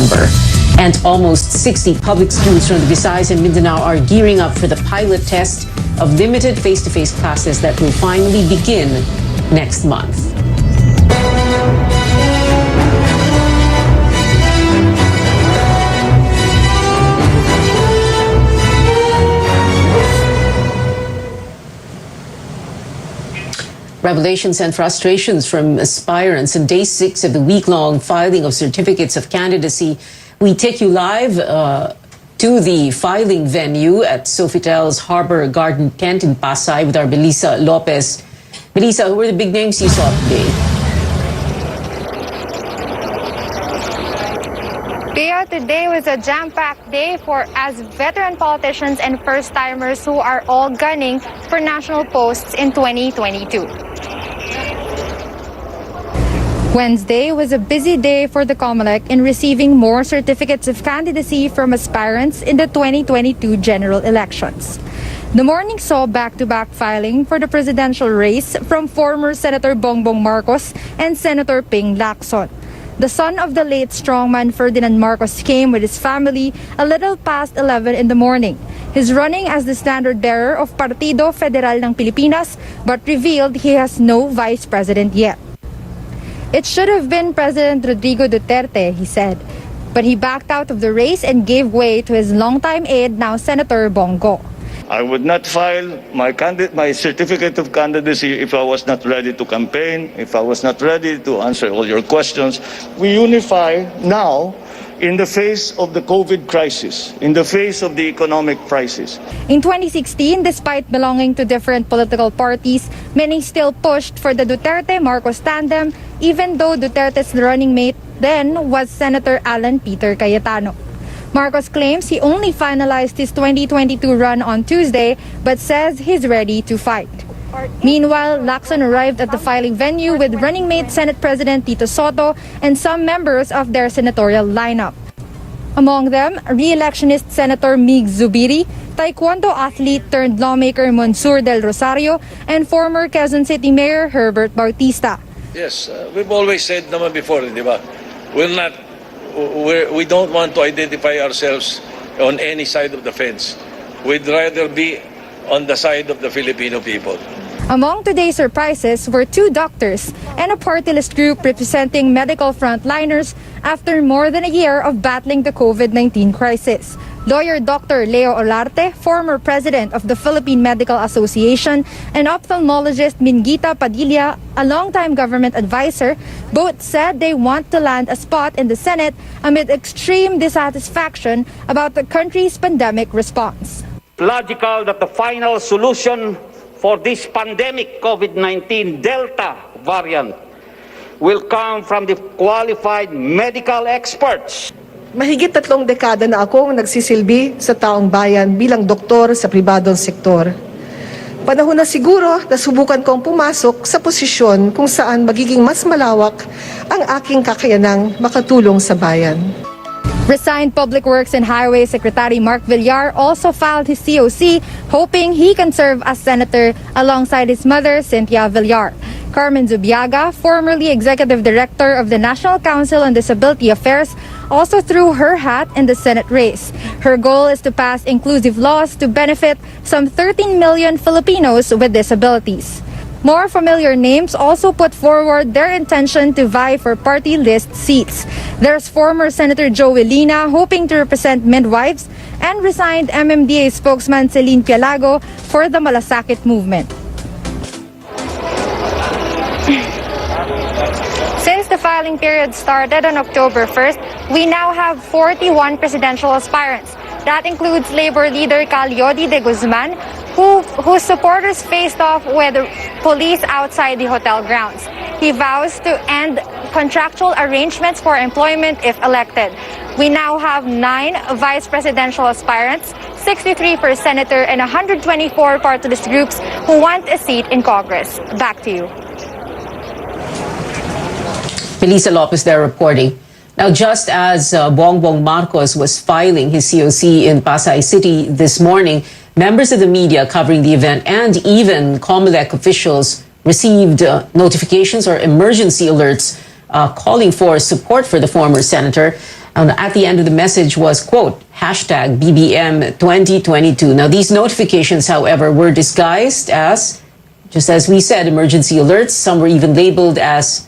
September. And almost 60 public schools from the Visayas and Mindanao are gearing up for the pilot test of limited face-to-face classes that will finally begin next month. Revelations and frustrations from aspirants in day 6 of the week-long filing of certificates of candidacy. We take you live to the filing venue at Sofitel's Harbor Garden Tent in Pasay with our Melissa Lopez. Melissa, who are the big names you saw today? Today was a jam-packed day for as veteran politicians and first-timers who are all gunning for national posts in 2022. Wednesday was a busy day for the COMELEC in receiving more certificates of candidacy from aspirants in the 2022 general elections. The morning saw back-to-back filing for the presidential race from former Senator Bongbong Marcos and Senator Ping Lacson. The son of the late strongman Ferdinand Marcos came with his family a little past 11 in the morning. He's running as the standard bearer of Partido Federal ng Pilipinas but revealed he has no vice president yet. It should have been President Rodrigo Duterte, he said, but he backed out of the race and gave way to his longtime aide, now Senator Bongo. I would not file my certificate of candidacy if I was not ready to campaign, if I was not ready to answer all your questions. We unify now in the face of the COVID crisis, in the face of the economic crisis. In 2016, despite belonging to different political parties, many still pushed for the Duterte-Marcos tandem, even though Duterte's running mate then was Senator Alan Peter Cayetano. Marcos claims he only finalized his 2022 run on Tuesday, but says he's ready to fight. Meanwhile, Lacson arrived at the filing venue with running mate Senate President Tito Soto and some members of their senatorial lineup. Among them, re-electionist Senator Mig Zubiri, taekwondo athlete turned lawmaker Monsur Del Rosario, and former Quezon City Mayor Herbert Bautista. Yes, we've always said naman before, di ba? We don't want to identify ourselves on any side of the fence. We'd rather be on the side of the Filipino people. Among today's surprises were 2 doctors and a party list group representing medical frontliners after more than a year of battling the COVID-19 crisis. Lawyer Dr. Leo Olarte, former president of the Philippine Medical Association, and ophthalmologist Mingita Padilla, a longtime government advisor, both said they want to land a spot in the Senate amid extreme dissatisfaction about the country's pandemic response. Logical that the final solution for this pandemic COVID-19 Delta variant will come from the qualified medical experts. Mahigit 3 dekada na akong nagsisilbi sa taong bayan bilang doktor sa pribadong sektor. Panahon na siguro na subukan kong pumasok sa posisyon kung saan magiging mas malawak ang aking kakayanang makatulong sa bayan. Resigned Public Works and Highways Secretary Mark Villar also filed his COC, hoping he can serve as senator alongside his mother, Cynthia Villar. Carmen Zubiaga, formerly executive director of the National Council on Disability Affairs, also threw her hat in the Senate race. Her goal is to pass inclusive laws to benefit some 13 million Filipinos with disabilities. More familiar names also put forward their intention to vie for party list seats. There's former Senator Joey Lina hoping to represent midwives and resigned MMDA spokesman Celine Pialago for the Malasakit movement. Since the filing period started on October 1st, we now have 41 presidential aspirants. That includes Labor leader Calyodi de Guzman, whose supporters faced off with police outside the hotel grounds. He vows to end contractual arrangements for employment if elected. We now have 9 vice presidential aspirants, 63 for senator, and 124 party list groups who want a seat in Congress. Back to you. Melissa Lopez there reporting. Now, just as Bongbong Marcos was filing his COC in Pasay City this morning, members of the media covering the event and even COMELEC officials received notifications or emergency alerts calling for support for the former senator. At the end of the message was, quote, hashtag BBM 2022. Now, these notifications, however, were disguised as, just as we said, emergency alerts. Some were even labeled as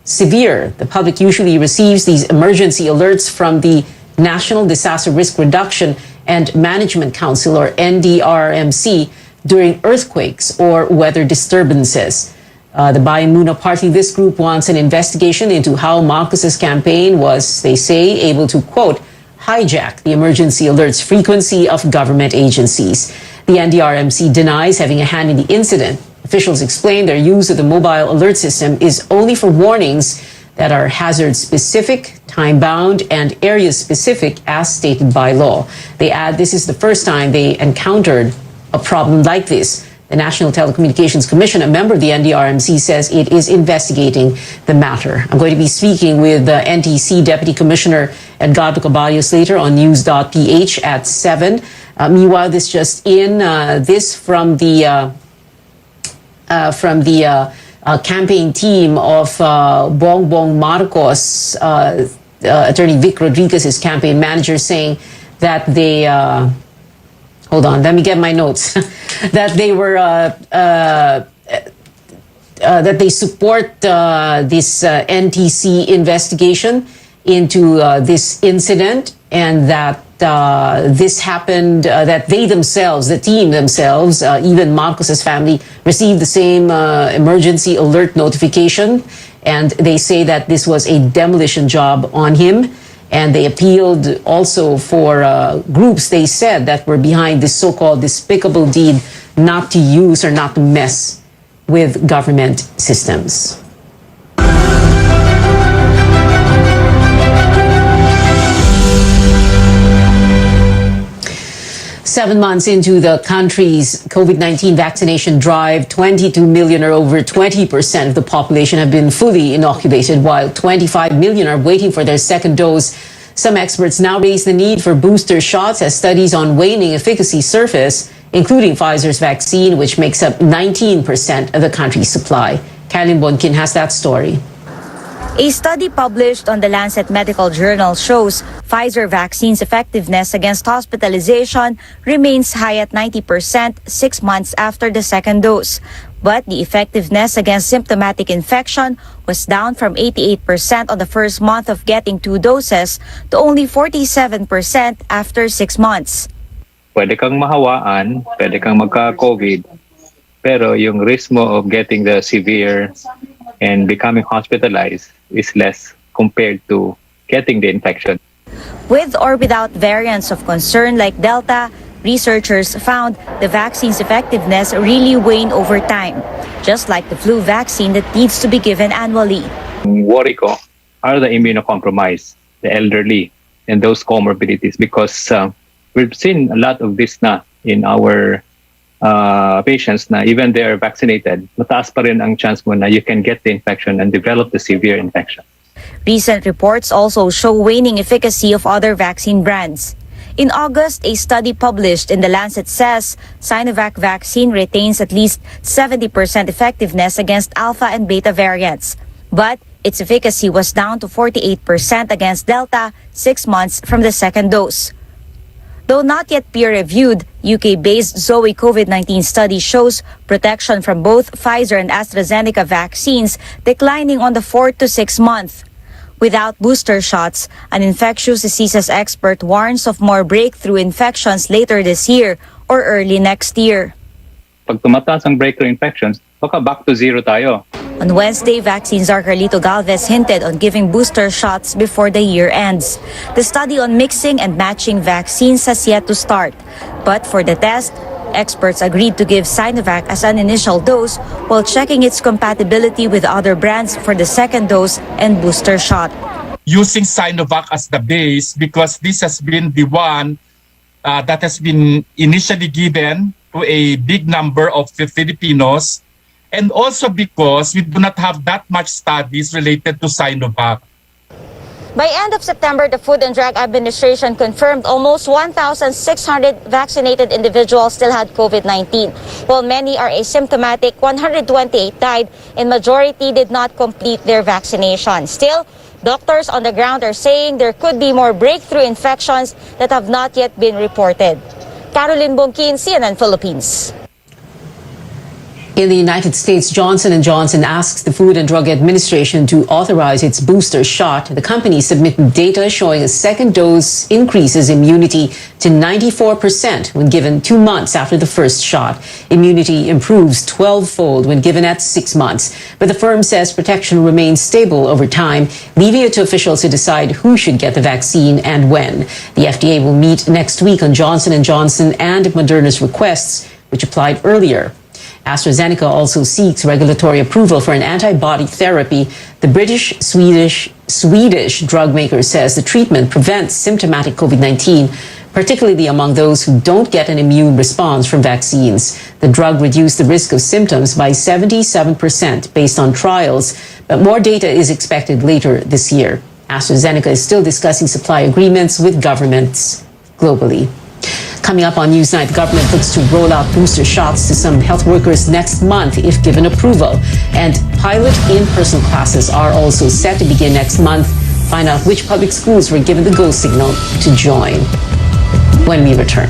severe. The public usually receives these emergency alerts from the National Disaster Risk Reduction and Management Council, or NDRMC, during earthquakes or weather disturbances. The Bayan Muna Party, this group wants an investigation into how Marcos's campaign was, they say, able to, quote, hijack the emergency alerts frequency of government agencies. The NDRMC denies having a hand in the incident. Officials explain their use of the mobile alert system is only for warnings that are hazard-specific, time-bound, and area-specific as stated by law. They add this is the first time they encountered a problem like this. The National Telecommunications Commission, a member of the NDRMC, says it is investigating the matter. I'm going to be speaking with NTC Deputy Commissioner Edgardo Caballos later on news.ph at 7. Meanwhile, this just in, this from the campaign team of Bongbong Marcos, Attorney Vic Rodriguez, his campaign manager, saying that they, hold on, let me get my notes, that they were, that they support this NTC investigation into this incident, and that this happened, that they themselves, the team themselves, even Marcos's family, received the same emergency alert notification. And they say that this was a demolition job on him. And they appealed also for groups, they said, that were behind this so-called despicable deed not to use or not to mess with government systems. 7 months into the country's COVID-19 vaccination drive, 22 million, or over 20% of the population, have been fully inoculated, while 25 million are waiting for their second dose. Some experts now raise the need for booster shots as studies on waning efficacy surface, including Pfizer's vaccine, which makes up 19% of the country's supply. Kailin Bonkin has that story. A study published on the Lancet Medical Journal shows Pfizer vaccine's effectiveness against hospitalization remains high at 90% 6 months after the second dose. But the effectiveness against symptomatic infection was down from 88% on the first month of getting 2 doses to only 47% after 6 months. Pwede kang mahawaan, pwede kang magka-COVID, pero yung risk mo of getting the severe and becoming hospitalized is less compared to getting the infection. With or without variants of concern like Delta, researchers found the vaccine's effectiveness really wane over time, just like the flu vaccine that needs to be given annually. Worry ko are the immunocompromised, the elderly, and those comorbidities, because we've seen a lot of this na in our patients na even they are vaccinated, mataas pa rin ang chance mo na you can get the infection and develop the severe infection. Recent reports also show waning efficacy of other vaccine brands. In August, a study published in The Lancet says Sinovac vaccine retains at least 70% effectiveness against alpha and beta variants. But its efficacy was down to 48% against Delta 6 months from the second dose. Though not yet peer-reviewed, UK-based Zoe COVID-19 study shows protection from both Pfizer and AstraZeneca vaccines declining on the 4 to 6 month. Without booster shots, an infectious diseases expert warns of more breakthrough infections later this year or early next year. Pag tumataas ang breakthrough infections, baka back to zero tayo. On Wednesday, Vaccines czar Carlito Galvez hinted on giving booster shots before the year ends. The study on mixing and matching vaccines has yet to start. But for the test, experts agreed to give Sinovac as an initial dose while checking its compatibility with other brands for the second dose and booster shot. Using Sinovac as the base, because this has been the one that has been initially given to a big number of Filipinos, and also because we do not have that much studies related to Sinovac. By end of September, the Food and Drug Administration confirmed almost 1,600 vaccinated individuals still had COVID-19. While many are asymptomatic, 128 died and majority did not complete their vaccination. Still, Doctors on the ground are saying there could be more breakthrough infections that have not yet been reported. Caroline Bongkin, CNN Philippines. In the United States, Johnson & Johnson asks the Food and Drug Administration to authorize its booster shot. The company submitted data showing a second dose increases immunity to 94% when given 2 months after the first shot. Immunity improves 12-fold when given at 6 months. But the firm says protection remains stable over time, leaving it to officials to decide who should get the vaccine and when. The FDA will meet next week on Johnson & Johnson and Moderna's requests, which applied earlier. AstraZeneca also seeks regulatory approval for an antibody therapy. The British-Swedish drug maker says the treatment prevents symptomatic COVID-19, particularly among those who don't get an immune response from vaccines. The drug reduced the risk of symptoms by 77% based on trials, but more data is expected later this year. AstraZeneca is still discussing supply agreements with governments globally. Coming up on Newsnight, the government looks to roll out booster shots to some health workers next month if given approval. And pilot in-person classes are also set to begin next month. Find out which public schools were given the go signal to join when we return.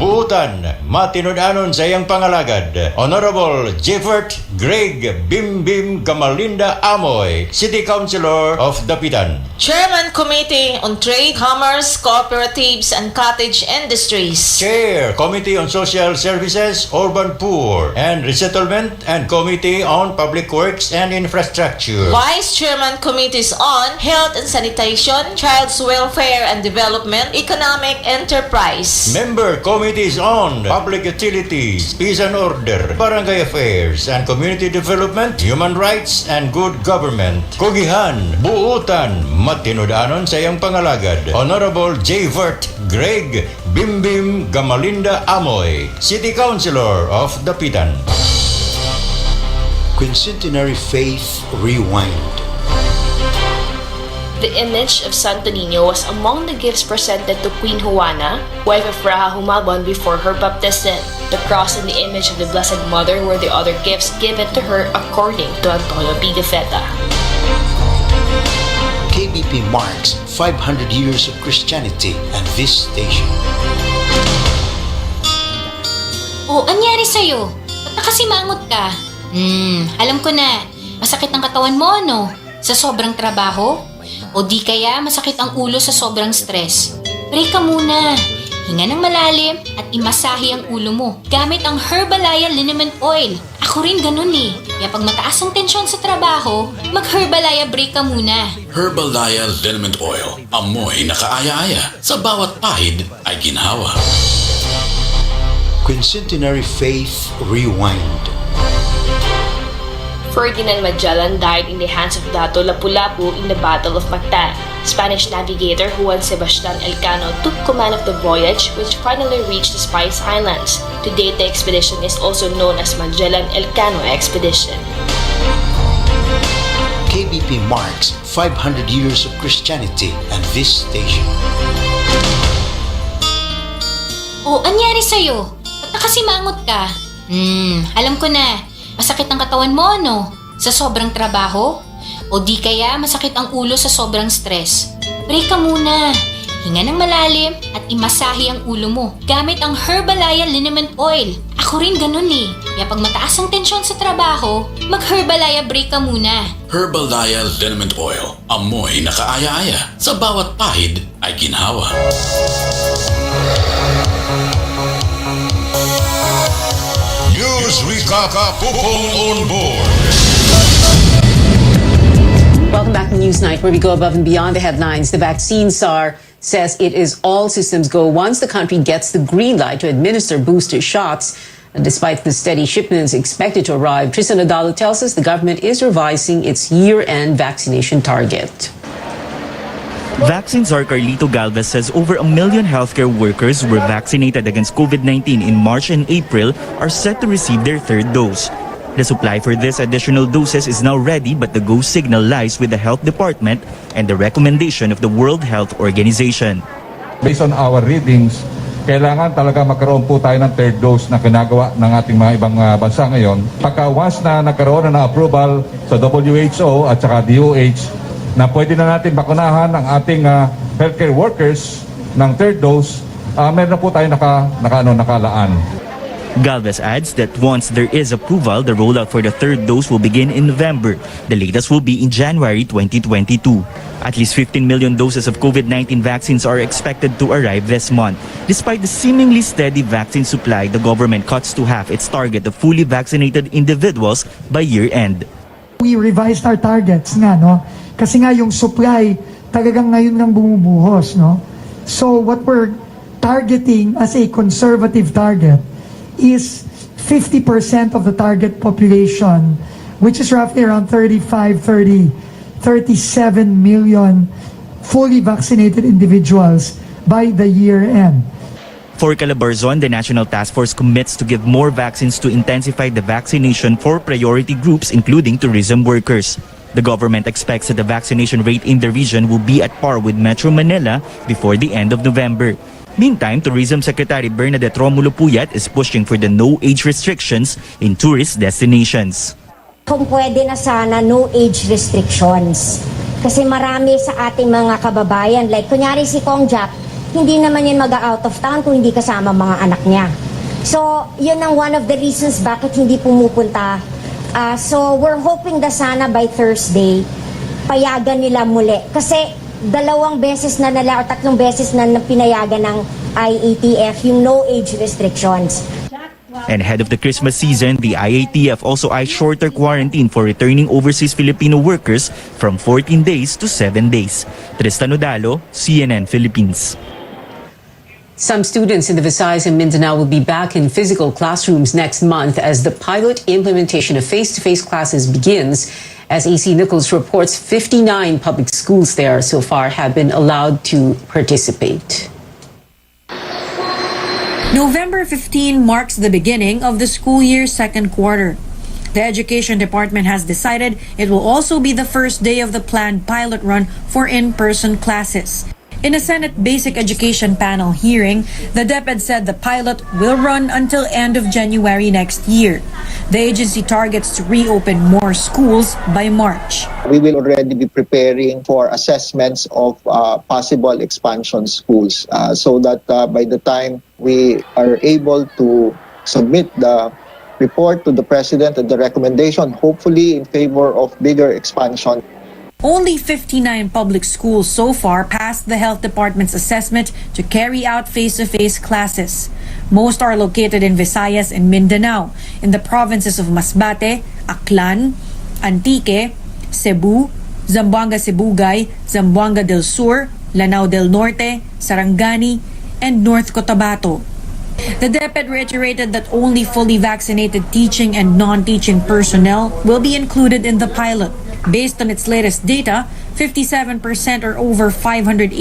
Buutan, matinud-anon sa iyang pangalagad, Honorable Jeffert Greg Bimbim Gamalinda Amoy, City Councilor of Dapitan. Chairman Committee on Trade, Commerce, Cooperatives and Cottage Industries. Chair, Committee on Social Services, Urban Poor and Resettlement and Committee on Public Works and Infrastructure. Vice Chairman Committees on Health and Sanitation, Child's Welfare and Development, Economic Enterprise. Member Committees on Public Utilities, Peace and Order, Barangay Affairs and Community Development, Human Rights and Good Government. Kugihan, buutan, matinud-anon sa iyang pangalagad, Honorable Jeffert Greg Bimbim Gamalinda Amoy, City Councilor of Dapitan. Quincentenary Faith Rewind. The image of Santo Niño was among the gifts presented to Queen Juana, wife of Raja Humabon, before her baptism. The cross and the image of the Blessed Mother were the other gifts given to her according to Antonio Pigafetta. KBP marks 500 years of Christianity at this station. Oh, anyari sa'yo? Ba't nakasimangot ka? Alam ko na. Masakit ang katawan mo, ano? Sa sobrang trabaho? O di kaya masakit ang ulo sa sobrang stress? Break ka muna. Hinga ng malalim at imasahe ang ulo mo gamit ang Herbalaya Liniment Oil. Ako rin ganun eh. Kaya pag mataas ang tensyon sa trabaho, mag-Herbalaya break ka muna. Herbalaya Liniment Oil. Amoy na kaaya-aya. Sa bawat pahid ay ginhawa. Quincentenary Faith Rewind. Ferdinand Magellan died in the hands of Dato Lapu-Lapu in the Battle of Mactan. Spanish navigator Juan Sebastian Elcano took command of the voyage, which finally reached the Spice Islands. To date, the expedition is also known as Magellan-Elcano Expedition. KBP marks 500 years of Christianity at this station. Oh, anyari sa'yo? Ba't nakasimangot ka? Alam ko na. Masakit ang katawan mo, ano? Sa sobrang trabaho? O di kaya masakit ang ulo sa sobrang stress? Break ka muna. Hinga ng malalim at imasahe ang ulo mo gamit ang Herbalaya Liniment Oil. Ako rin ganun eh. Kaya pag mataas ang tensyon sa trabaho, mag-Herbalaya break ka muna. Herbalaya Liniment Oil. Amoy na kaaya-aya. Sa bawat pahid ay ginhawa. News Recap Pupong on board. Welcome back to Newsnight, where we go above and beyond the headlines. The vaccine czar says it is all systems go once the country gets the green light to administer booster shots. And despite the steady shipments expected to arrive, Tristan Adalo tells us the government is revising its year-end vaccination target. Vaccine czar Carlito Galvez says over 1 million healthcare workers who were vaccinated against COVID-19 in March and April are set to receive their third dose. The supply for these additional doses is now ready, but the go signal lies with the health department and the recommendation of the World Health Organization. Based on our readings, kailangan talaga magkaroon po tayo ng third dose na ginagawa ng ating mga ibang bansa ngayon. Pagka once na nagkaroon na ng approval sa WHO at saka DOH na pwede na natin bakunahan ang ating healthcare workers ng third dose, meron na po tayo nakalaan. Galvez adds that once there is approval, the rollout for the third dose will begin in November. The latest will be in January 2022. At least 15 million doses of COVID-19 vaccines are expected to arrive this month. Despite the seemingly steady vaccine supply, the government cuts to half its target of fully vaccinated individuals by year-end. We revised our targets nga, no? Kasi nga yung supply talagang ngayon lang bumubuhos, no? So what we're targeting as a conservative target is 50% of the target population, which is roughly around 37 million fully vaccinated individuals by the year end. For Calabarzon, the National Task Force commits to give more vaccines to intensify the vaccination for priority groups, including tourism workers. The government expects that the vaccination rate in the region will be at par with Metro Manila before the end of November. Meantime, Tourism Secretary Bernadette Romulo Puyat is pushing for the no-age restrictions in tourist destinations. Kung pwede na sana no age restrictions. Kasi marami sa ating mga kababayan, like kunyari si Kong Jack, hindi naman yan mag-out of town kung hindi kasama mga anak niya. So, yun ang one of the reasons bakit hindi pumupunta. So, we're hoping na sana by Thursday, payagan nila muli. Kasi 2 beses na nila o 3 beses na pinayagan ng IATF yung no age restrictions. And ahead of the Christmas season, the IATF also eyes shorter quarantine for returning overseas Filipino workers from 14 days to 7 days. Tristan Odalo, CNN Philippines. Some students in the Visayas and Mindanao will be back in physical classrooms next month as the pilot implementation of face-to-face classes begins. As AC Nichols reports, 59 public schools there so far have been allowed to participate. November 15 marks the beginning of the school year's second quarter. The Education Department has decided it will also be the first day of the planned pilot run for in-person classes. In a Senate Basic Education panel hearing, the DepEd said the pilot will run until end of January next year. The agency targets to reopen more schools by March. We will already be preparing for assessments of possible expansion schools so that by the time we are able to submit the report to the President and the recommendation, hopefully in favor of bigger expansion. Only 59 public schools so far passed the Health Department's assessment to carry out face-to-face classes. Most are located in Visayas and Mindanao, in the provinces of Masbate, Aklan, Antique, Cebu, Zamboanga Sibugay, Zamboanga del Sur, Lanao del Norte, Sarangani, and North Cotabato. The DepEd reiterated that only fully vaccinated teaching and non-teaching personnel will be included in the pilot. Based on its latest data, 57% or over 580,000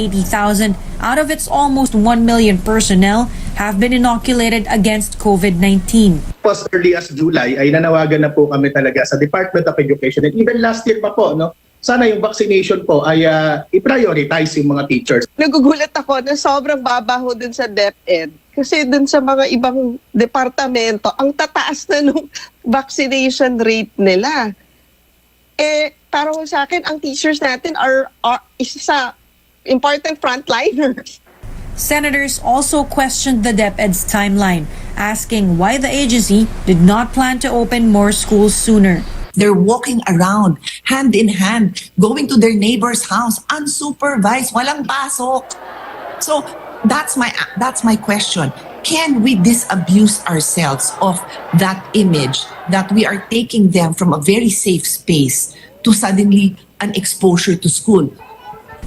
out of its almost 1 million personnel have been inoculated against COVID-19. As early as July ay nanawagan na po kami talaga sa Department of Education and even last year pa po, no? Sana yung vaccination po ay i-prioritize yung mga teachers. Nagugulat ako na sobrang babaho dun sa DepEd. Kasi dun sa mga ibang departamento, ang tataas na nung vaccination rate nila. Para sa akin, ang teachers natin are isa sa important frontliners. Senators also questioned the DepEd's timeline, asking why the agency did not plan to open more schools sooner. They're walking around, hand in hand, going to their neighbor's house, unsupervised, walang pasok. So that's my question. Can we disabuse ourselves of that image that we are taking them from a very safe space to suddenly an exposure to school?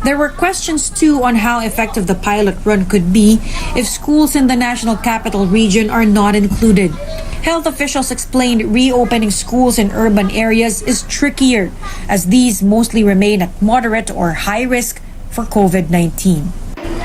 There were questions too on how effective the pilot run could be if schools in the National Capital Region are not included. Health officials explained reopening schools in urban areas is trickier as these mostly remain at moderate or high risk for COVID-19.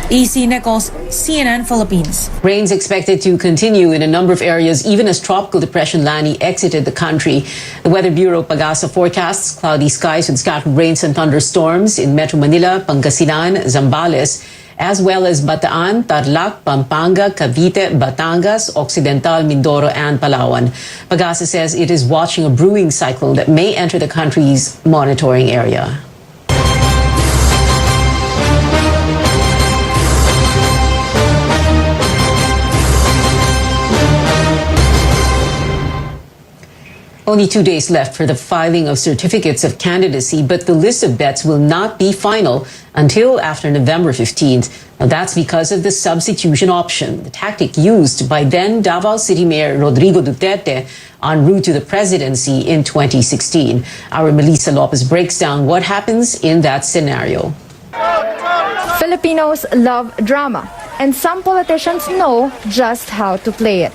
AC Nichols, CNN Philippines. Rains expected to continue in a number of areas even as Tropical Depression Lani exited the country. The Weather Bureau Pagasa forecasts cloudy skies with scattered rains and thunderstorms in Metro Manila, Pangasinan, Zambales, as well as Bataan, Tarlac, Pampanga, Cavite, Batangas, Occidental, Mindoro, and Palawan. Pag-asa says it is watching a brewing cycle that may enter the country's monitoring area. Only 2 days left for the filing of certificates of candidacy, but the list of bets will not be final until after November 15th. Now, that's because of the substitution option, the tactic used by then Davao City Mayor Rodrigo Duterte en route to the presidency in 2016. Our Melissa Lopez breaks down what happens in that scenario. Filipinos love drama, and some politicians know just how to play it.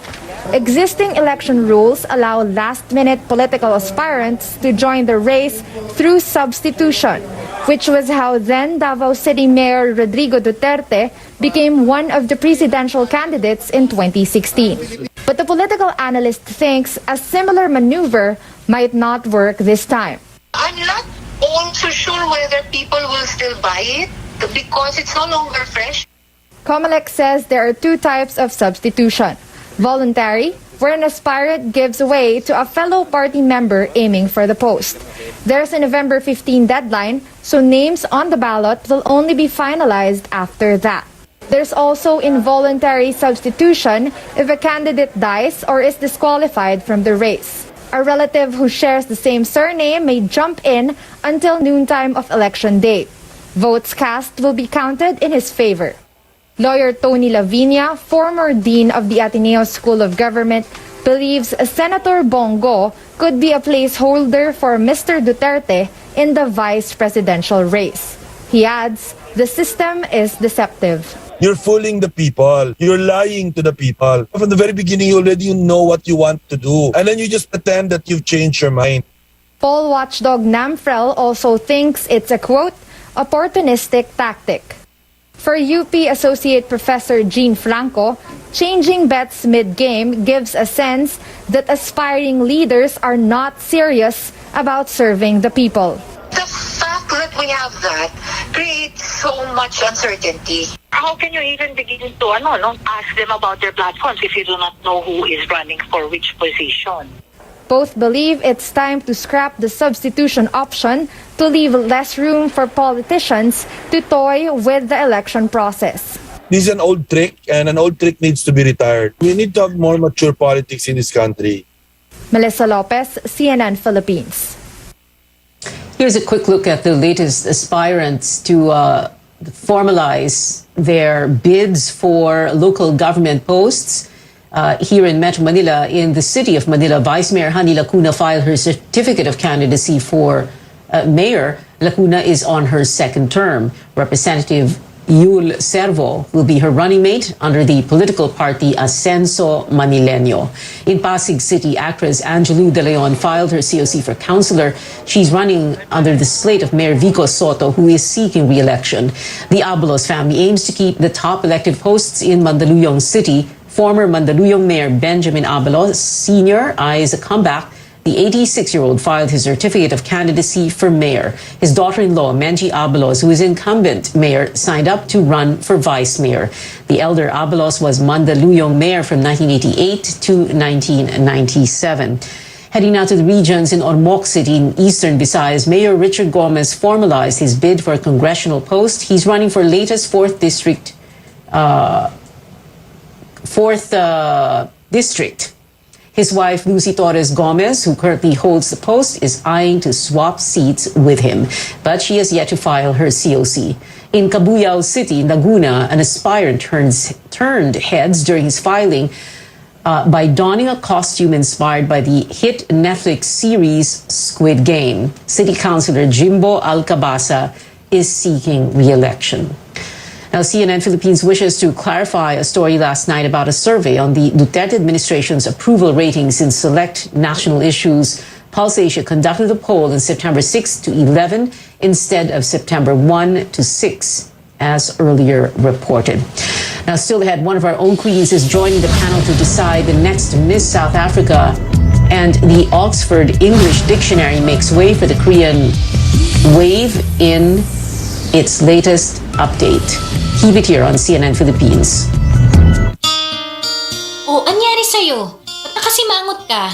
Existing election rules allow last-minute political aspirants to join the race through substitution, which was how then Davao City Mayor Rodrigo Duterte became one of the presidential candidates in 2016. But the political analyst thinks a similar maneuver might not work this time. I'm not also sure whether people will still buy it because it's no longer fresh. Comelec says there are two types of substitution. Voluntary, where an aspirant gives way to a fellow party member aiming for the post. There's a November 15 deadline, so names on the ballot will only be finalized after that. There's also involuntary substitution if a candidate dies or is disqualified from the race. A relative who shares the same surname may jump in until noontime of election day. Votes cast will be counted in his favor. Lawyer Tony Lavinia, former dean of the Ateneo School of Government, believes Senator Bongo could be a placeholder for Mr. Duterte in the vice presidential race. He adds, the system is deceptive. You're fooling the people. You're lying to the people. From the very beginning, you already know what you want to do. And then you just pretend that you've changed your mind. Poll watchdog Namfrel also thinks it's a, quote, opportunistic tactic. For UP Associate Professor Jean Franco, changing bets mid-game gives a sense that aspiring leaders are not serious about serving the people. The fact that we have that creates so much uncertainty. How can you even begin to ask them about their platforms if you do not know who is running for which position? Both believe it's time to scrap the substitution option to leave less room for politicians to toy with the election process. This is an old trick, and an old trick needs to be retired. We need to have more mature politics in this country. Melissa Lopez, CNN Philippines. Here's a quick look at the latest aspirants to formalize their bids for local government posts. Here in Metro Manila, in the city of Manila, Vice Mayor Hani Lacuna filed her certificate of candidacy for mayor. Lacuna is on her second term. Representative Yul Servo will be her running mate under the political party Ascenso Manileño. In Pasig City, actress Angelou De Leon filed her COC for councilor. She's running under the slate of Mayor Vico Soto, who is seeking re-election. The Abalos family aims to keep the top elected posts in Mandaluyong City. Former Mandaluyong Mayor Benjamin Abalos Sr. eyes a comeback. The 86-year-old filed his certificate of candidacy for mayor. His daughter-in-law, Menji Abalos, who is incumbent mayor, signed up to run for vice mayor. The elder Abalos was Mandaluyong mayor from 1988 to 1997. Heading now to the regions in Ormoc City in eastern Visayas, Mayor Richard Gomez formalized his bid for a congressional post. He's running for latest 4th District District. His wife, Lucy Torres Gomez, who currently holds the post, is eyeing to swap seats with him, but she has yet to file her COC. In Cabuyao City, Laguna, an aspirant turned heads during his filing by donning a costume inspired by the hit Netflix series Squid Game. City Councilor Jimbo Alcabasa is seeking re-election. Now, CNN Philippines wishes to clarify a story last night about a survey on the Duterte administration's approval ratings in select national issues. Pulse Asia conducted a poll on September 6 to 11 instead of September 1 to 6, as earlier reported. Now, still ahead, one of our own queens is joining the panel to decide the next Miss South Africa, and the Oxford English Dictionary makes way for the Korean wave in its latest update. Keep it here on CNN Philippines. Oh, anyari sa'yo? Ba't nakasimangot ka?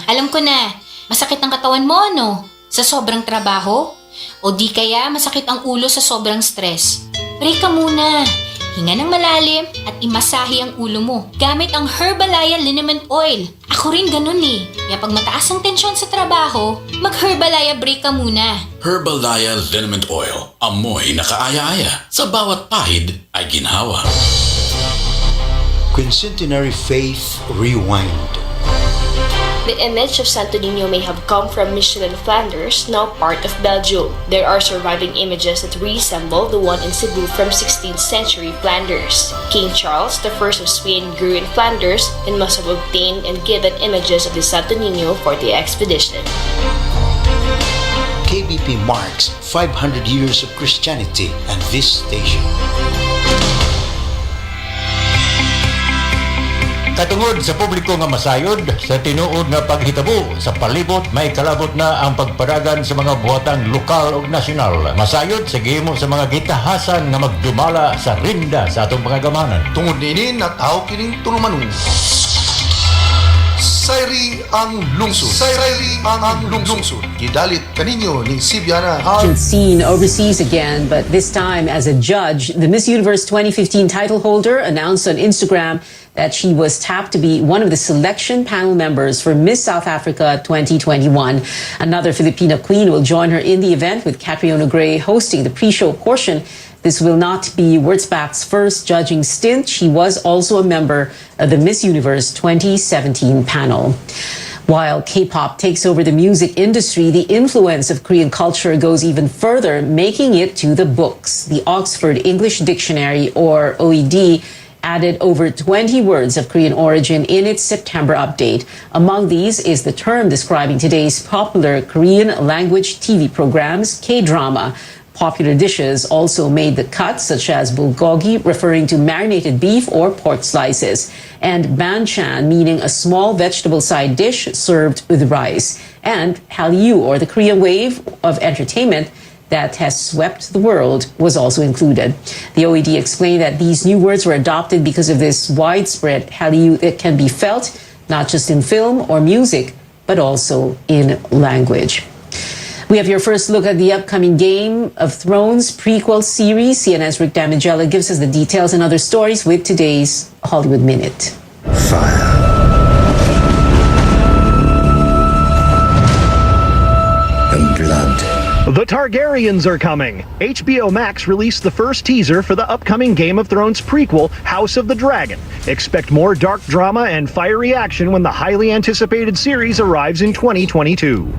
Alam ko na. Masakit ang katawan mo, no? Sa sobrang trabaho? O di kaya masakit ang ulo sa sobrang stress? Break ka muna. Hinga ng malalim at imasahe ang ulo mo gamit ang Herbalaya Liniment Oil. Ako rin ganun eh. Kaya pag mataas ang tensyon sa trabaho, mag-Herbalaya break ka muna. Herbalaya Liniment Oil. Amoy na kaaya-aya. Sa bawat pahid ay ginhawa. Quincentenary Faith Rewind. The image of Santo Niño may have come from Michelin, Flanders, now part of Belgium. There are surviving images that resemble the one in Cebu from 16th century Flanders. King Charles I of Spain grew in Flanders and must have obtained and given images of the Santo Niño for the expedition. KBP marks 500 years of Christianity and this station. Katungod sa publiko nga masayod, sa tinuod nga paghitabo, sa palibot may kalabot na ang pagpadagan sa mga buhatang lokal ug nasyonal. Masayod sa gihimo sa mga gitahasan nga magdumala sa rinda sa atong pangagamanan. Tungod nini nataw kining tulumanon. Sayri ang lungsod. Sayri ang lungsod. Gidalit kaninyo ni Sibiana. Seen overseas again, but this time as a judge. The Miss Universe 2015 title holder announced on Instagram that she was tapped to be one of the selection panel members for Miss South Africa 2021. Another Filipina queen will join her in the event, with Catriona Gray hosting the pre-show portion. This will not be Wurtzbach's first judging stint. She was also a member of the Miss Universe 2017 panel. While K-pop takes over the music industry, the influence of Korean culture goes even further, making it to the books. The Oxford English Dictionary, or OED, added over 20 words of Korean origin in its September update. Among these is the term describing today's popular Korean language TV programs, K-drama. Popular dishes also made the cut, such as bulgogi, referring to marinated beef or pork slices, and banchan, meaning a small vegetable side dish served with rice, and Hallyu, or the Korean wave of entertainment that has swept the world, was also included. The OED explained that these new words were adopted because of this widespread Hallyu that can be felt not just in film or music, but also in language. We have your first look at the upcoming Game of Thrones prequel series. CNN's Rick Damigella gives us the details and other stories with today's Hollywood Minute. Fire. And blood. The Targaryens are coming. HBO Max released the first teaser for the upcoming Game of Thrones prequel, House of the Dragon. Expect more dark drama and fiery action when the highly anticipated series arrives in 2022.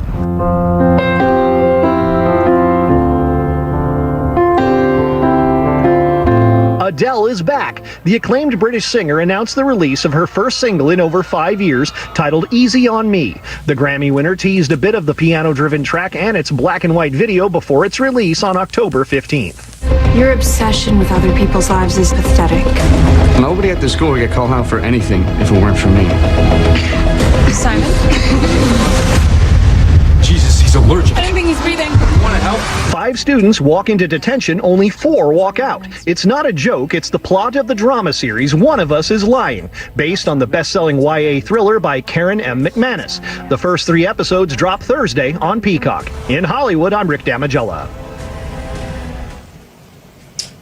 Adele is back. The acclaimed British singer announced the release of her first single in over 5 years, titled Easy on Me. The Grammy winner teased a bit of the piano-driven track and its black and white video before its release on October 15th. Your obsession with other people's lives is pathetic. Nobody at the school would get called out for anything if it weren't for me. Simon? Jesus, he's allergic. I don't think he's breathing. Want to help? 5 students walk into detention, only 4 walk out. It's not a joke, it's the plot of the drama series One of Us is Lying, based on the best-selling YA thriller by Karen M. McManus. The first 3 episodes drop Thursday on Peacock. In Hollywood, I'm Rick Damigella.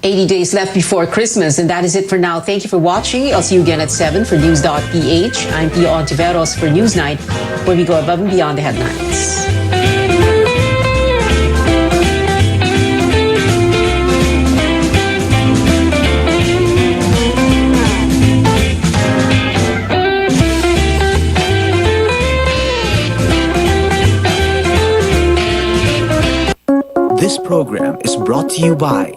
80 days left before Christmas, and that is it for now. Thank you for watching. I'll see you again at 7 for News.ph. I'm Pia Ontiveros for Newsnight, where we go above and beyond the headlines. This program is brought to you by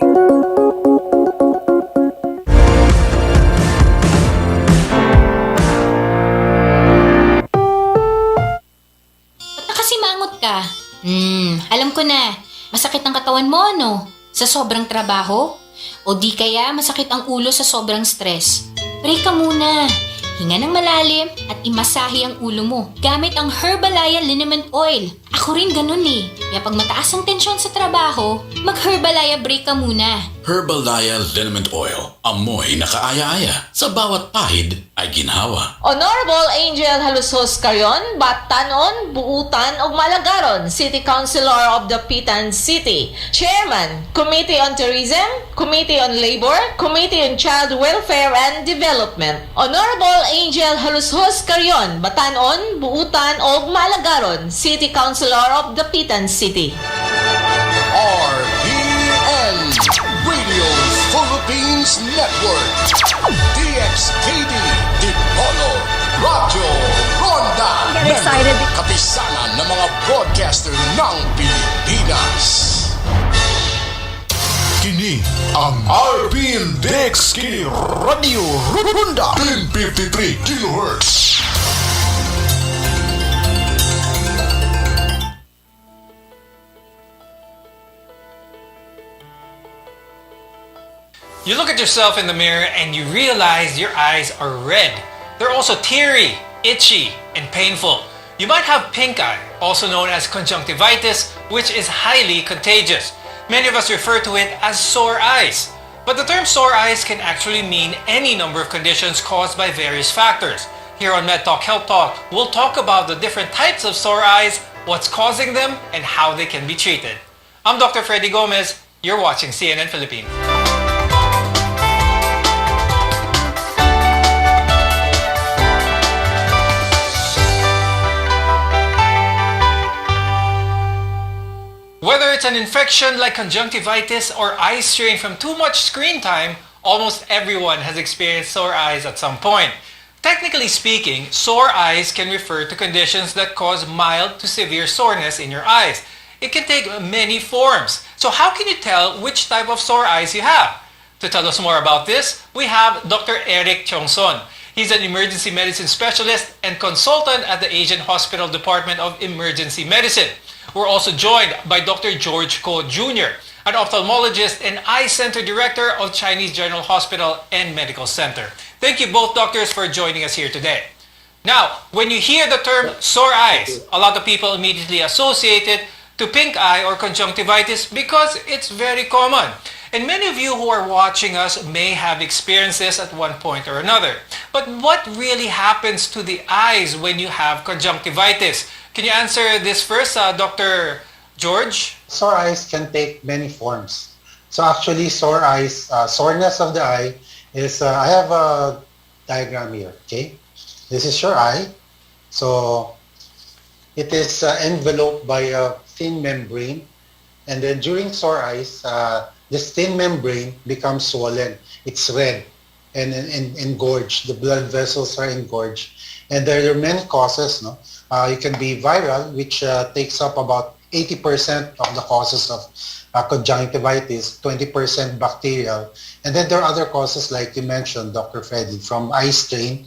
Nakasimangot ka? Alam ko na. Masakit ang katawan mo, no? Sa sobrang trabaho? O di kaya masakit ang ulo sa sobrang stress? Break ka muna. Hinga ng malalim at imasahe ang ulo mo gamit ang Herbalaya Liniment Oil. Ako rin ganun eh. Kaya pag mataas ang tensyon sa trabaho, mag-Herbalaya break ka muna. Herbalaya Liniment Oil. Amoy na kaaya-aya. Sa bawat pahid ay ginhawa. Honorable Angel Halusos Carion, Batanon, Buutan ug Malagaron, City Councilor of the Pitan City, Chairman, Committee on Tourism, Committee on Labor, Committee on Child Welfare and Development. Honorable Angel Halusos Carion, Batanon, Buutan ug Malagaron, City Councilor of the Pitan City. RPN Radio Philippines Network, DXKD, Dipolog, Radyo Ronda, Get excited. kapisanan ng mga broadcaster ng Pilipinas. Kini ang RPN DXKD Radio Ronda 1053 kHz. You look at yourself in the mirror and you realize your eyes are red. They're also teary, itchy, and painful. You might have pink eye, also known as conjunctivitis, which is highly contagious. Many of us refer to it as sore eyes. But the term sore eyes can actually mean any number of conditions caused by various factors. Here on MedTalk Health Talk, we'll talk about the different types of sore eyes, what's causing them, and how they can be treated. I'm Dr. Freddy Gomez. You're watching CNN Philippines. Whether it's an infection like conjunctivitis or eye strain from too much screen time, almost everyone has experienced sore eyes at some point. Technically speaking, sore eyes can refer to conditions that cause mild to severe soreness in your eyes. It can take many forms. So how can you tell which type of sore eyes you have? To tell us more about this, we have Dr. Eric Chongson. He's an emergency medicine specialist and consultant at the Asian Hospital Department of Emergency Medicine. We're also joined by Dr. George Ko Jr., an ophthalmologist and eye center director of Chinese General Hospital and Medical Center. Thank you both doctors for joining us here today. Now, when you hear the term sore eyes, a lot of people immediately associate it to pink eye or conjunctivitis because it's very common. And many of you who are watching us may have experienced this at one point or another. But what really happens to the eyes when you have conjunctivitis? Can you answer this first, Dr. George? Sore eyes can take many forms. So actually, sore eyes, soreness of the eye is, I have a diagram here, okay? This is your eye. So it is enveloped by a thin membrane. And then during sore eyes, this thin membrane becomes swollen. It's red and engorged. The blood vessels are engorged. And there are many causes, no? It can be viral, which takes up about 80% of the causes of conjunctivitis, 20% bacterial. And then there are other causes like you mentioned, Dr. Freddy, from eye strain,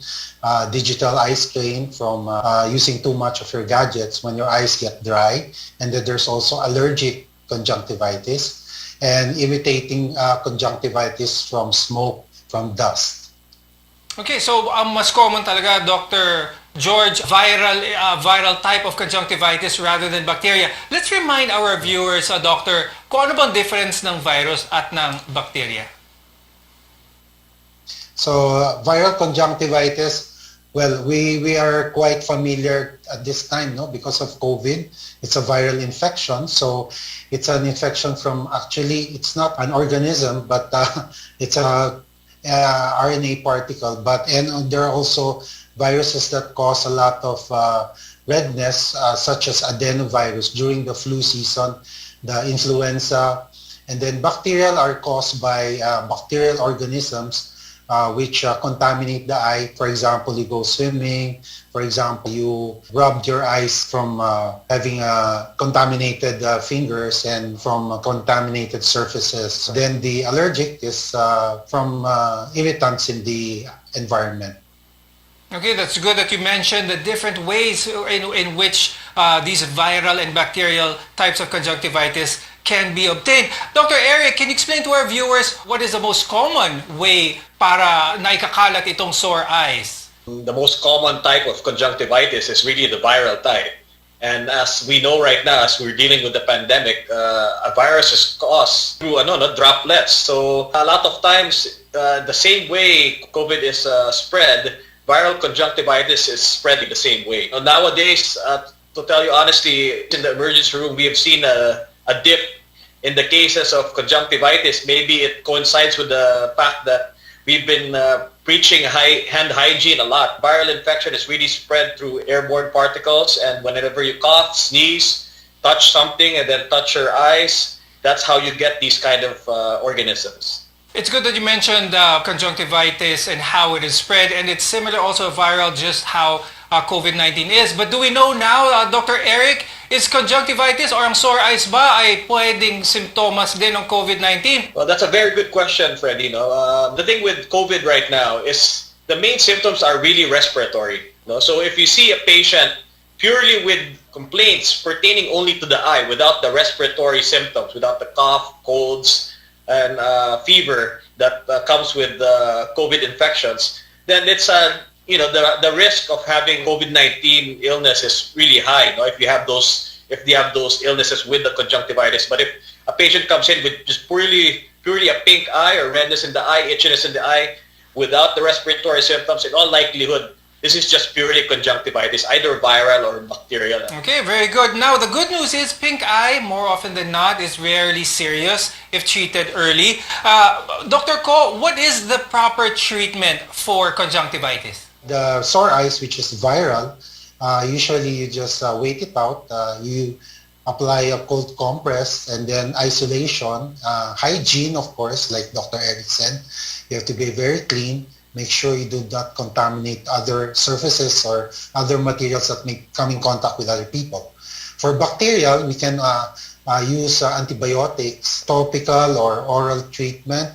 digital eye strain, from using too much of your gadgets when your eyes get dry. And then there's also allergic conjunctivitis and irritating conjunctivitis from smoke, from dust. Okay, so ang mas common talaga, Dr. George, viral type of conjunctivitis rather than bacteria. Let's remind our viewers, Doctor, kung ano bang difference ng virus at ng bacteria? So, viral conjunctivitis, well, we are quite familiar at this time, no, because of COVID. It's a viral infection, so it's an infection from, actually, it's not an organism, but it's a RNA particle. And there are also viruses that cause a lot of redness, such as adenovirus during the flu season, the influenza, and then bacterial are caused by bacterial organisms which contaminate the eye. For example, you go swimming. For example, you rubbed your eyes from having contaminated fingers and from contaminated surfaces. Then the allergic is from irritants in the environment. Okay, that's good that you mentioned the different ways in which these viral and bacterial types of conjunctivitis can be obtained. Dr. Eric, can you explain to our viewers what is the most common way para naikakalat itong sore eyes? The most common type of conjunctivitis is really the viral type. And as we know right now, as we're dealing with the pandemic, a virus is caused through droplets. So a lot of times, the same way COVID is spread, viral conjunctivitis is spreading the same way. Nowadays, to tell you honestly, in the emergency room, we have seen a dip in the cases of conjunctivitis. Maybe it coincides with the fact that we've been preaching hand hygiene a lot. Viral infection is really spread through airborne particles, and whenever you cough, sneeze, touch something, and then touch your eyes, that's how you get these kind of organisms. It's good that you mentioned conjunctivitis and how it is spread, and it's similar also viral, just how COVID-19 is. But do we know now, Dr. Eric, is conjunctivitis or ang sore eyes ba ay pwedeng simptomas din ng COVID-19? Well, that's a very good question, Freddy. The thing with COVID right now is the main symptoms are really respiratory. So if you see a patient purely with complaints pertaining only to the eye, without the respiratory symptoms, without the cough, colds, and fever that comes with COVID infections, then it's the risk of having COVID-19 illness is really high. If you have those illnesses with the conjunctivitis. But if a patient comes in with just purely a pink eye or redness in the eye, itchiness in the eye, without the respiratory symptoms, in all likelihood, this is just purely conjunctivitis, either viral or bacterial. Okay, very good. Now, the good news is pink eye, more often than not, is rarely serious if treated early. Dr. Ko, what is the proper treatment for conjunctivitis? The sore eyes, which is viral, usually you just wait it out. You apply a cold compress and then isolation. Hygiene, of course, like Dr. Eric said, you have to be very clean. Make sure you do not contaminate other surfaces or other materials that may come in contact with other people. For bacterial, we can use antibiotics, topical or oral treatment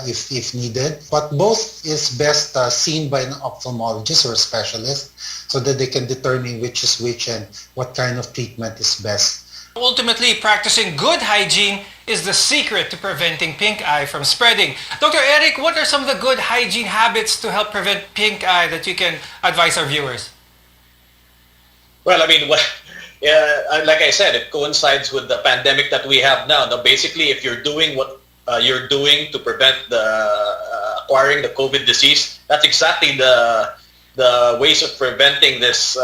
if needed. But both is best seen by an ophthalmologist or a specialist so that they can determine which is which and what kind of treatment is best. Ultimately, practicing good hygiene is the secret to preventing pink eye from spreading. Dr. Eric, what are some of the good hygiene habits to help prevent pink eye that you can advise our viewers? Well, I mean, like I said, it coincides with the pandemic that we have now. Now, basically, if you're doing what you're doing to prevent acquiring the COVID disease, that's exactly the ways of preventing this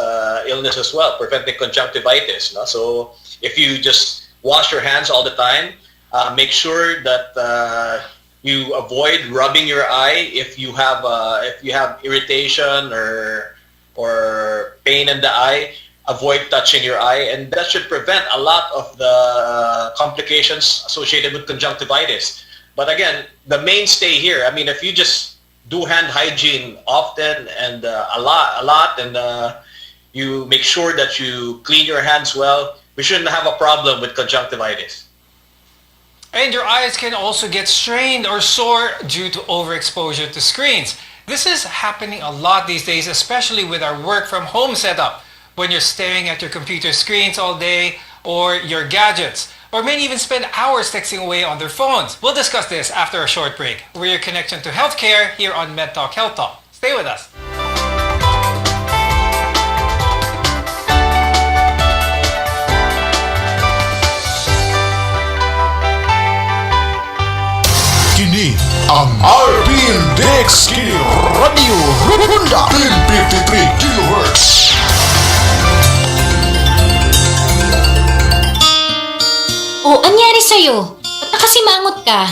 illness as well, preventing conjunctivitis. So if you just wash your hands all the time, make sure that you avoid rubbing your eye if you have irritation or pain in the eye. Avoid touching your eye, and that should prevent a lot of the complications associated with conjunctivitis. But again, the mainstay here, I mean, if you just do hand hygiene often and a lot, and you make sure that you clean your hands well, we shouldn't have a problem with conjunctivitis. And your eyes can also get strained or sore due to overexposure to screens. This is happening a lot these days, especially with our work from home setup. When you're staring at your computer screens all day or your gadgets, or many even spend hours texting away on their phones. We'll discuss this after a short break. We're your connection to healthcare here on MedTalk Health Talk. Stay with us. Kini ang RPN DXKD Radio Runda 1053 kHz. O, anyari sa'yo? Ba't nakasimangot ka?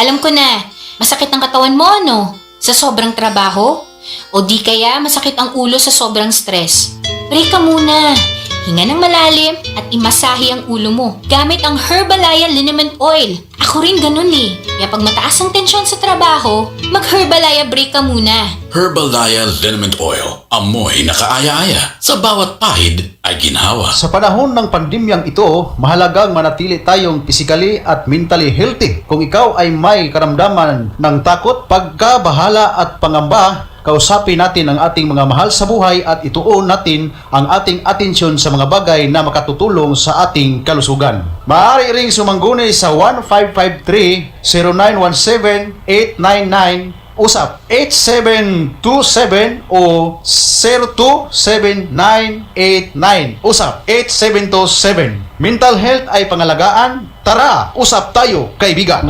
Alam ko na. Masakit ang katawan mo, ano? Sa sobrang trabaho? O di kaya masakit ang ulo sa sobrang stress? Break ka muna. Hinga ng malalim at imasahe ang ulo mo gamit ang Herbalaya Liniment Oil. Ako rin ganun eh. Kaya pag mataas ang tensyon sa trabaho, mag-Herbalaya break ka muna. Herbalaya Liniment Oil. Amoy na kaaya-aya. Sa bawat pahid ay ginhawa. Sa panahon ng pandemyang ito, mahalagang manatili tayong physically at mentally healthy. Kung ikaw ay may karamdaman ng takot, pagkabahala at pangamba, kausapin natin ang ating mga mahal sa buhay at ituon natin ang ating atensyon sa mga bagay na makatutulong sa ating kalusugan. Maaari ring sumangguni sa 1553-0917-899 Usap 8727 o 027989. Usap 8727. Mental health ay pangalagaan. Tara, usap tayo, kaibigan.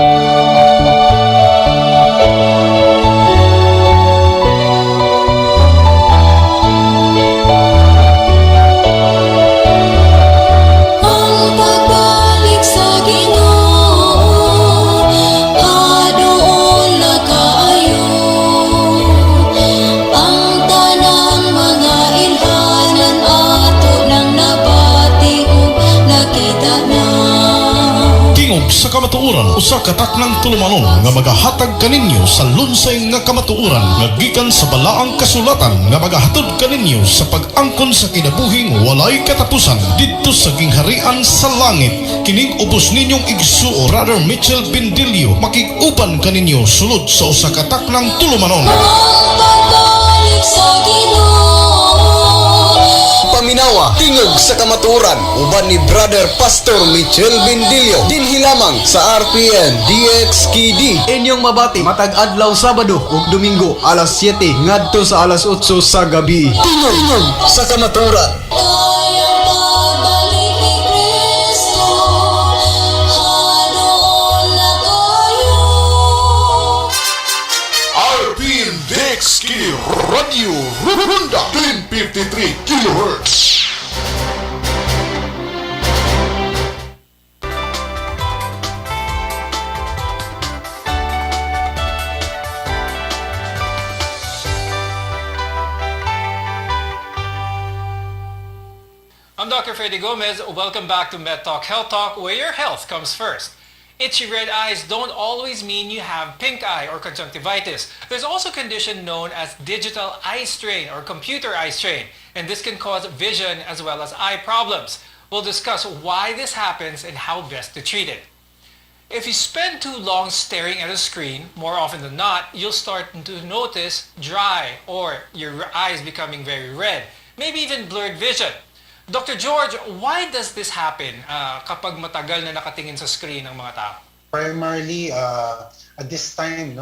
Sa kamatuoran usa ka taknang tulumanon nga magahatag kaninyo sa lunsay nga kamatuoran nga gikan sa balaang kasulatan nga magahatod kaninyo sa pag-angkon sa kinabuhing walay katapusan didto sa gingharian sa langit. Kining ubos ninyong igsuo Brother Mitchell Bindilio makig-uban kaninyo sulod sa usa ka taknang tulumanon. Paminawa, tingog sa kamatuoran uban ni Brother Pastor Mitchell Bindilio dinhi lamang sa RPN DXKD. Inyong mabati matag adlaw Sabado ug Domingo alas 7 ngadto sa alas 8 sa gabi. Tingog sa kamatuoran. RPN DXKD Radio Runda 1053 kHz. I'm Dr. Freddy Gomez. Welcome back to MedTalk Health Talk, where your health comes first. Itchy red eyes don't always mean you have pink eye or conjunctivitis. There's also a condition known as digital eye strain or computer eye strain, and this can cause vision as well as eye problems. We'll discuss why this happens and how best to treat it. If you spend too long staring at a screen, more often than not, you'll start to notice dry or your eyes becoming very red, maybe even blurred vision. Dr. George, why does this happen kapag matagal na nakatingin sa screen ng mga tao? Primarily, at this time,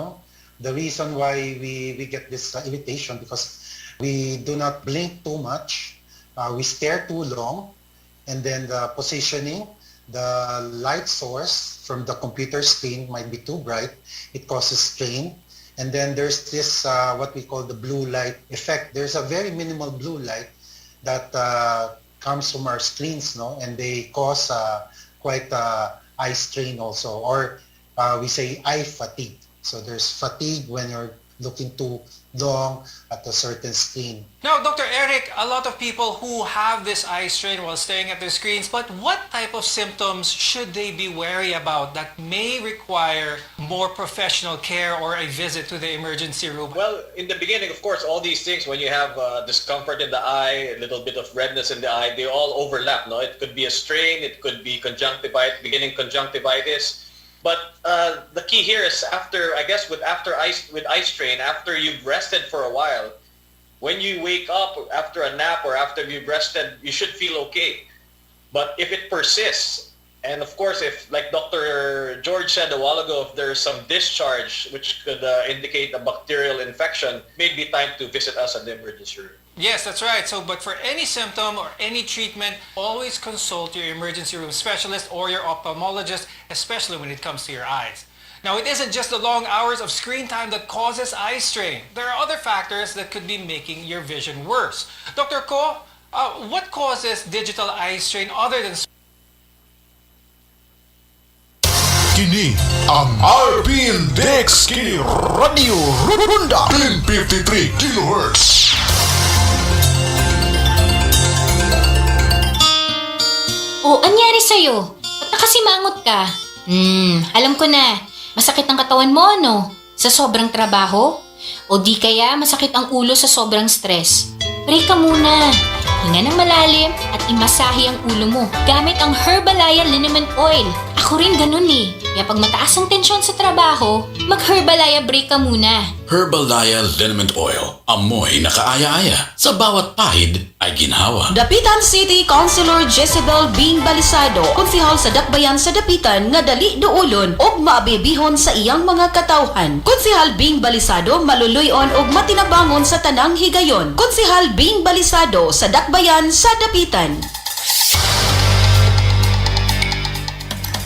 the reason why we get this irritation because we do not blink too much, we stare too long, and then the positioning, the light source from the computer screen might be too bright. It causes strain. And then there's this, what we call the blue light effect. There's a very minimal blue light that comes from our screens, and they cause quite eye strain also, or we say eye fatigue. So there's fatigue when you're looking too long at a certain screen. Now, Dr. Eric, a lot of people who have this eye strain while staring at their screens, but what type of symptoms should they be wary about that may require more professional care or a visit to the emergency room? Well, in the beginning, of course, all these things, when you have discomfort in the eye, a little bit of redness in the eye, they all overlap. It could be a strain, it could be conjunctivitis, beginning conjunctivitis. But the key here is after eye strain, after you've rested for a while, when you wake up after a nap or after you've rested, you should feel okay. But if it persists, and of course, if, like Dr. George said a while ago, if there's some discharge which could indicate a bacterial infection, it may be time to visit us at the emergency room. Yes, that's right. But for any symptom or any treatment, always consult your emergency room specialist or your ophthalmologist, especially when it comes to your eyes. Now, it isn't just the long hours of screen time that causes eye strain. There are other factors that could be making your vision worse. Dr. Ko, what causes digital eye strain other than... Kini ang RPN DXKD Radio Runda 1053 kHz. O, anyari sa'yo? Ba't nakasimangot ka? Alam ko na. Masakit ang katawan mo, no? Sa sobrang trabaho? O di kaya masakit ang ulo sa sobrang stress? Pray ka muna. Hinga ng malalim at imasahe ang ulo mo gamit ang Herbalaya Liniment Oil. Ako Ako rin ganun eh. Kaya pag mataas ang tensyon sa trabaho, mag-Herbalaya break ka muna. Herbalaya Liniment Oil. Amoy na kaaya-aya. Sa bawat pahid ay ginhawa. Dapitan City Councilor Jezebel Bing Balisado, konsehal sa Dakbayan sa Dapitan nga dali duulon og maabibihon sa iyang mga katawhan. Konsehal Bing Balisado maluluyon og matinabangon sa tanang higayon. Konsehal Bing Balisado sa Dakbayan sa Dapitan.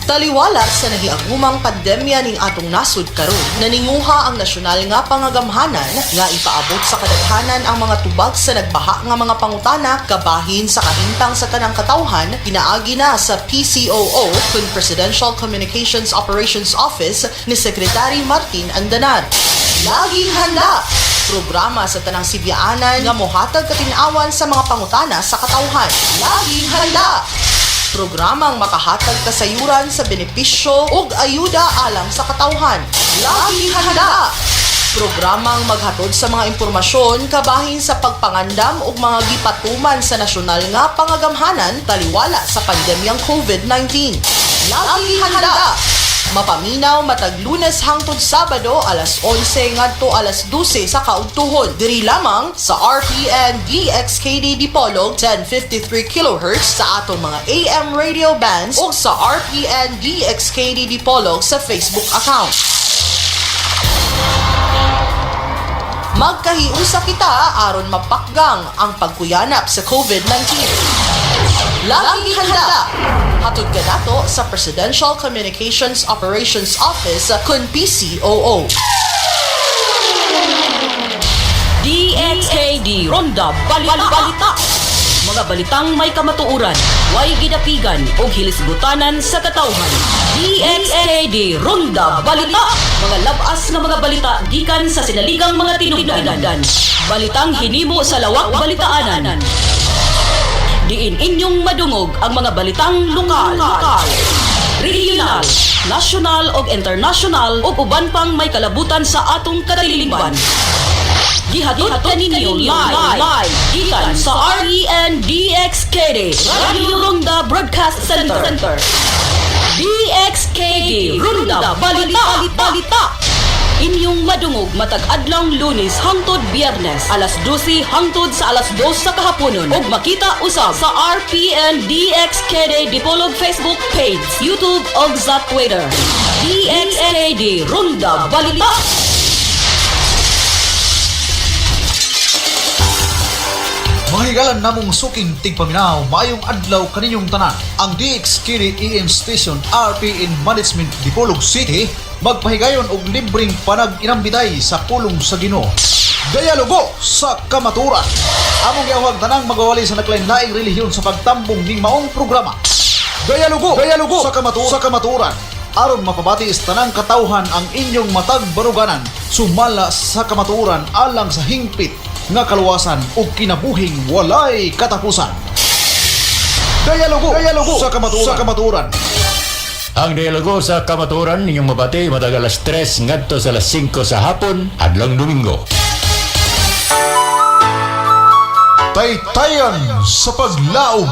Taliwala sa nagiagumang pandemya ning atong nasud karon, naninguha ang nasyonal nga pangagamhanan nga ipaabot sa kadaghanan ang mga tubag sa nagbaha nga mga pangutana kabahin sa kahimtang sa tanang katawhan, pinaagi na sa PCOO kun Presidential Communications Operations Office ni Secretary Martin Andanar. Laging handa! Programa sa tanang Sibyaanan nga mohatag katinawan sa mga pangutana sa katawhan. Laging handa! Programang makahatag kasayuran sa benepisyo ug ayuda alang sa katawhan. Laging handa! Programang maghatod sa mga impormasyon kabahin sa pagpangandam ug mga gipatuman sa nasyonal nga pangagamhanan taliwala sa pandemyang COVID-19. Laging handa! Mapaminaw matag Lunes hangtod Sabado alas 11 ngadto alas 12 sa kaugtuhon. Diri lamang sa RPN DXKD Dipolog 1053 kHz sa atong mga AM radio bands o sa RPN DXKD Dipolog sa Facebook account. Magkahiusa kita aron mapakgang ang pagkuyanap sa COVID-19. Laging handa! Hatod ka nato sa Presidential Communications Operations Office kun PCOO. DXKD Ronda Balita. Mga balitang may kamatuuran, way gidapigan o hilisgutanan sa katawhan. DXKD Ronda Balita. Mga labas nga mga balita gikan sa sinaligang mga tinubdan. Balitang hinimo sa lawak balitaanan. Diin inyong madungog ang mga balitang lokal, regional, national ug international ug uban pang may kalabutan sa atong kadaliman. Gihatod kaninyo live gikan sa RPN DXKD Radio Ronda Broadcast Center. DXKD Ronda Balita. Inyong madungog matag adlaw Lunes hangtod Biyernes alas 12 hangtod sa alas 2 sa kahaponon ug makita usab sa RPN DXKD Dipolog Facebook page, YouTube ug sa Twitter. DXKD Ronda Balita. Mga higalan namong suking tigpaminaw, maayong adlaw kaninyong tanan. Ang DXKD EM Station RPN Management Dipolog City magpahigayon og libreng panag-inambitay sa pulong sa Ginoo. Dialogo sa kamaturan. Among giawag tanang magawali sa naglain-laing relihiyon sa pagtambong ning maong programa. Dialogo sa kamaturan. Aron mapabati sa tanang katawhan ang inyong matag baruganan sumala sa kamaturan alang sa hingpit nga kaluwasan ug kinabuhing walay katapusan. Dialogo sa kamaturan. Ang dialogo sa kamaturan ninyong mabati matag alas 3 ngadto sa alas 5 sa hapon adlong Domingo. Taytayan sa paglaom.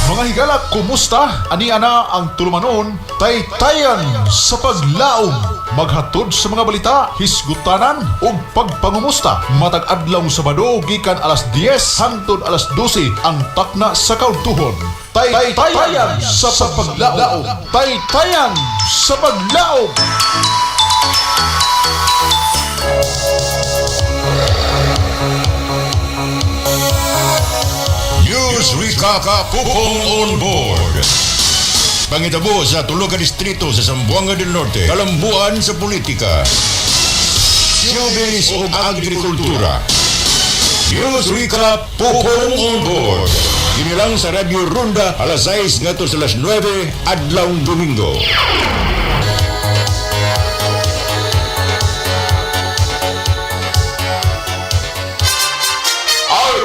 Mga higala, kumusta? Ani ana ang tulumanon? Taytayan sa paglaom. Maghatod sa mga balita, hisgutanan ug pagpangumusta. Matag adlaw Sabado gikan alas 10 hangtod alas 12 ang takna sa kaugtuhon. Taytayan sa paglaom. Taytayan sa paglaom. News Recap Pupong on board. Pangitabo sa tulo ka distrito sa Zamboanga del Norte, kalambuan sa politika, showbiz o agrikultura. News Recap Pupong on board. Inilang sa Radio Ronda alas 6 ngadto sa alas 9 adlaw Domingo.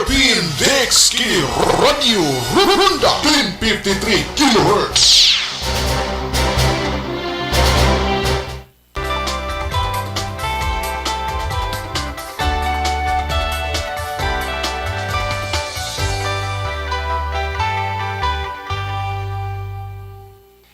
RPN DXKD Radio Ronda 1053 kHz.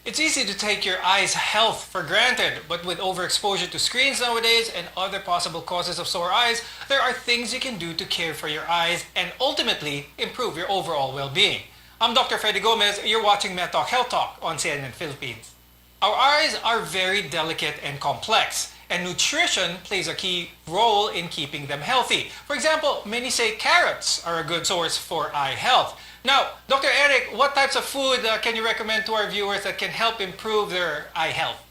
It's easy to take your eyes' health for granted, but with overexposure to screens nowadays and other possible causes of sore eyes, there are things you can do to care for your eyes and ultimately improve your overall well-being. I'm Dr. Freddy Gomez. You're watching MEDTALK Health Talk on CNN Philippines. Our eyes are very delicate and complex, and nutrition plays a key role in keeping them healthy. For example, many say carrots are a good source for eye health. Now, Dr. Eric, what types of food can you recommend to our viewers that can help improve their eye health?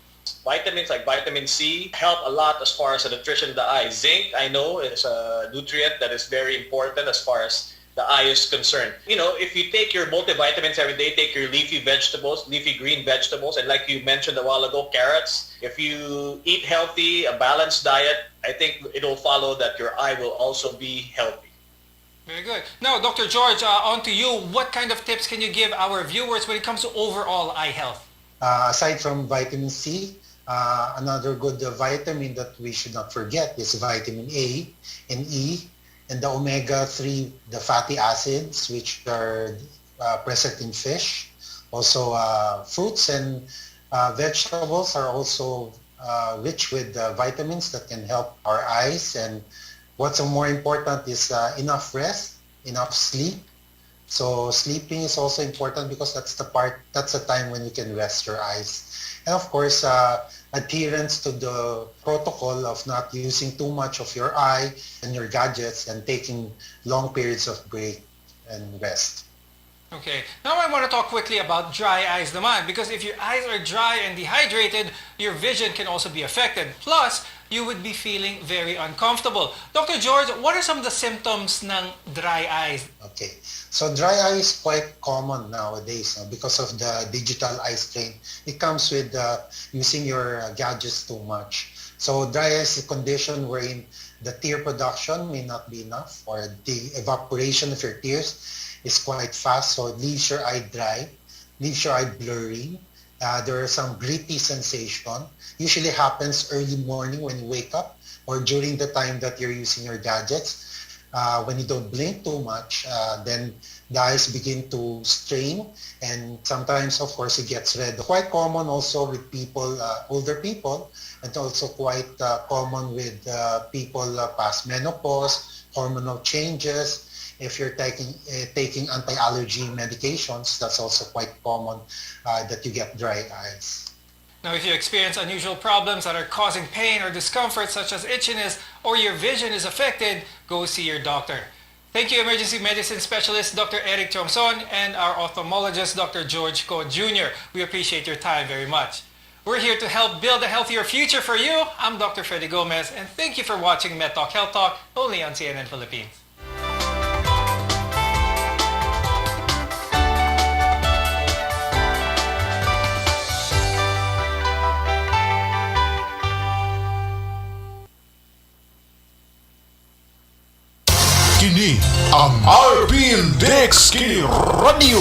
Vitamins like vitamin C help a lot as far as the nutrition of the eye. Zinc, I know, is a nutrient that is very important as far as the eye is concerned. You know, if you take your multivitamins every day, take your leafy vegetables, leafy green vegetables, and like you mentioned a while ago, carrots. If you eat healthy, a balanced diet, I think it'll follow that your eye will also be healthy. Very good. Now, Dr. George, on to you. What kind of tips can you give our viewers when it comes to overall eye health? Aside from vitamin C, another good vitamin that we should not forget is vitamin A and E, and the omega-3, the fatty acids, which are present in fish. Also, fruits and vegetables are also rich with vitamins that can help our eyes. And what's more important is enough rest, enough sleep. So sleeping is also important because that's the time when you can rest your eyes. And of course, adherence to the protocol of not using too much of your eye and your gadgets and taking long periods of break and rest. Okay, now I want to talk quickly about dry eyes naman, because if your eyes are dry and dehydrated, your vision can also be affected. Plus, you would be feeling very uncomfortable. Dr. George, what are some of the symptoms ng dry eyes? Okay, so dry eye is quite common nowadays because of the digital eye strain. It comes with using your gadgets too much. So dry eye is a condition wherein the tear production may not be enough, or the evaporation of your tears is quite fast, so it leaves your eye dry, leaves your eye blurry. There are some gritty sensation. Usually happens early morning when you wake up, or during the time that you're using your gadgets. When you don't blink too much, then the eyes begin to strain, and sometimes, of course, it gets red. Quite common also with people, older people, and also quite common with people past menopause, hormonal changes. If you're taking anti-allergy medications, that's also quite common that you get dry eyes. Now, if you experience unusual problems that are causing pain or discomfort, such as itchiness, or your vision is affected, go see your doctor. Thank you, emergency medicine specialist Dr. Eric Chomson and our ophthalmologist Dr. George Ko Jr. We appreciate your time very much. We're here to help build a healthier future for you. I'm Dr. Freddy Gomez, and thank you for watching MEDTALK Health Talk, only on CNN Philippines. Kini ang RPN DXKD Radio